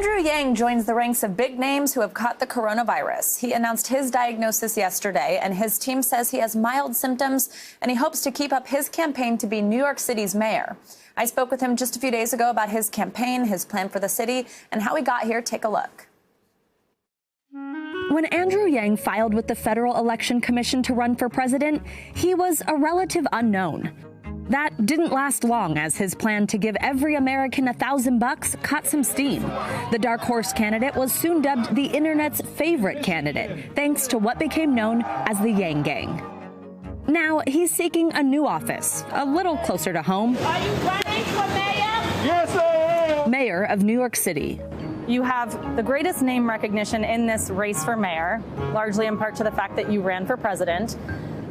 Andrew Yang joins the ranks of big names who have caught the coronavirus. He announced his diagnosis yesterday, and his team says he has mild symptoms, and he hopes to keep up his campaign to be New York City's mayor. I spoke with him just a few days ago about his campaign, his plan for the city, and how he got here. Take a look. When Andrew Yang filed with the Federal Election Commission to run for president, he was a relative unknown. That didn't last long, as his plan to give every American $1,000 caught some steam. The dark horse candidate was soon dubbed the internet's favorite candidate, thanks to what became known as the Yang Gang. Now he's seeking a new office, a little closer to home. Are you running for mayor? Yes, I am. Mayor of New York City. You have the greatest name recognition in this race for mayor, largely in part to the fact that you ran for president.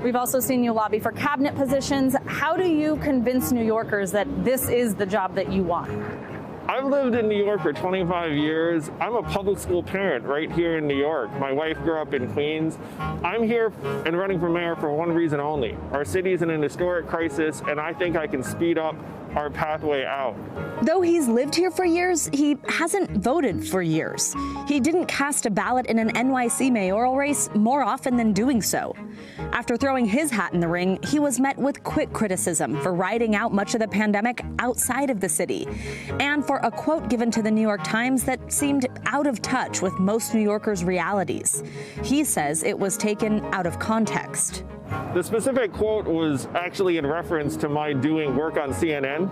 We've also seen you lobby for cabinet positions. How do you convince New Yorkers that this is the job that you want? I've lived in New York for 25 years. I'm a public school parent right here in New York. My wife grew up in Queens. I'm here and running for mayor for one reason only. Our city is in an historic crisis, and I think I can speed up our pathway out. Though he's lived here for years, he hasn't voted for years. He didn't cast a ballot in an NYC mayoral race more often than doing so. After throwing his hat in the ring, he was met with quick criticism for riding out much of the pandemic outside of the city, and for a quote given to the New York Times that seemed out of touch with most New Yorkers' realities. He says it was taken out of context. The specific quote was actually in reference to my doing work on CNN,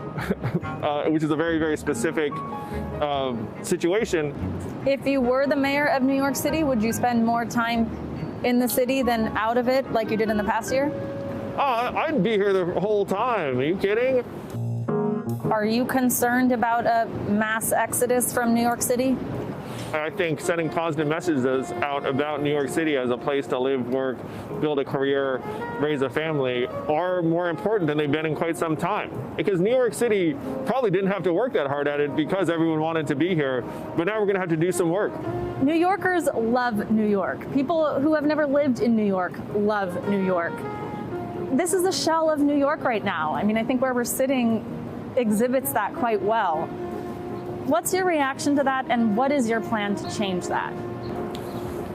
which is a very, very specific situation. If you were the mayor of New York City, would you spend more time in the city than out of it like you did in the past year? Oh, I'd be here the whole time. Are you kidding? Are you concerned about a mass exodus from New York City? I think sending positive messages out about New York City as a place to live, work, build a career, raise a family are more important than they've been in quite some time. Because New York City probably didn't have to work that hard at it because everyone wanted to be here, but now we're going to have to do some work. New Yorkers love New York. People who have never lived in New York love New York. This is a shell of New York right now. I mean, I think where we're sitting exhibits that quite well. What's your reaction to that, and what is your plan to change that?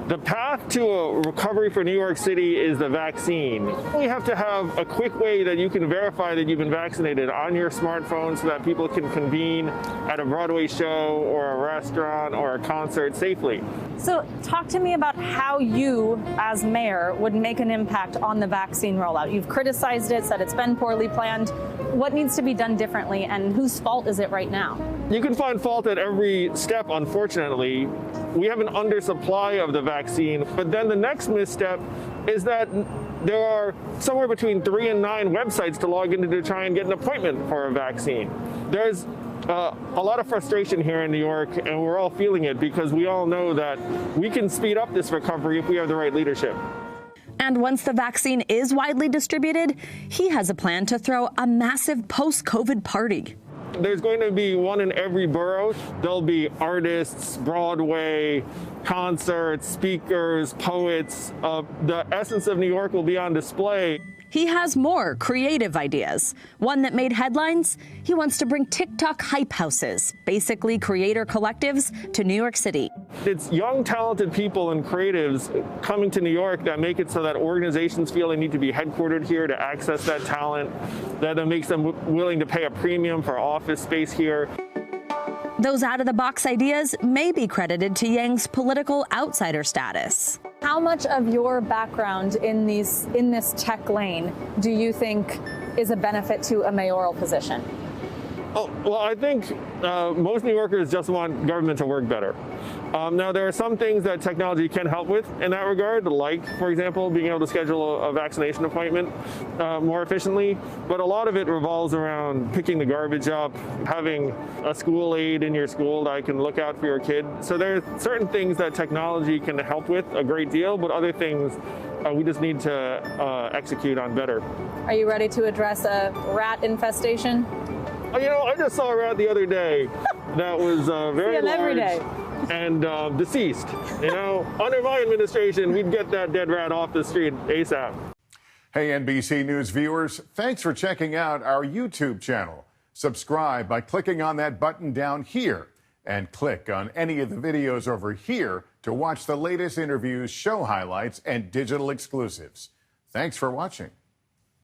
The path to a recovery for New York City is the vaccine. We have to have a quick way that you can verify that you've been vaccinated on your smartphone so that people can convene at a Broadway show or a restaurant or a concert safely. So talk to me about how you, as mayor, would make an impact on the vaccine rollout. You've criticized it, said it's been poorly planned. What needs to be done differently, and whose fault is it right now? You can find fault at every step, unfortunately. We have an undersupply of the vaccine, but then the next misstep is that there are somewhere between 3 and 9 websites to log into to try and get an appointment for a vaccine. There's a lot of frustration here in New York, and we're all feeling it because we all know that we can speed up this recovery if we have the right leadership. And once the vaccine is widely distributed, he has a plan to throw a massive post-COVID party. There's going to be one in every borough. There'll be artists, Broadway, concerts, speakers, poets. The essence of New York will be on display. He has more creative ideas. One that made headlines, he wants to bring TikTok hype houses, basically creator collectives, to New York City. It's young, talented people and creatives coming to New York that make it so that organizations feel they need to be headquartered here to access that talent, that makes them willing to pay a premium for office space here. Those out-of-the-box ideas may be credited to Yang's political outsider status. How much of your background in this tech lane do you think is a benefit to a mayoral position? Oh, well, I think most New Yorkers just want government to work better. Now, there are some things that technology can help with in that regard, like, for example, being able to schedule a vaccination appointment more efficiently. But a lot of it revolves around picking the garbage up, having a school aide in your school that can look out for your kid. So there are certain things that technology can help with a great deal, but other things we just need to execute on better. Are you ready to address a rat infestation? You know, I just saw a rat the other day that was very large every day. And deceased. You know, under my administration, we'd get that dead rat off the street ASAP. Hey, NBC News viewers, thanks for checking out our YouTube channel. Subscribe by clicking on that button down here. And click on any of the videos over here to watch the latest interviews, show highlights, and digital exclusives. Thanks for watching.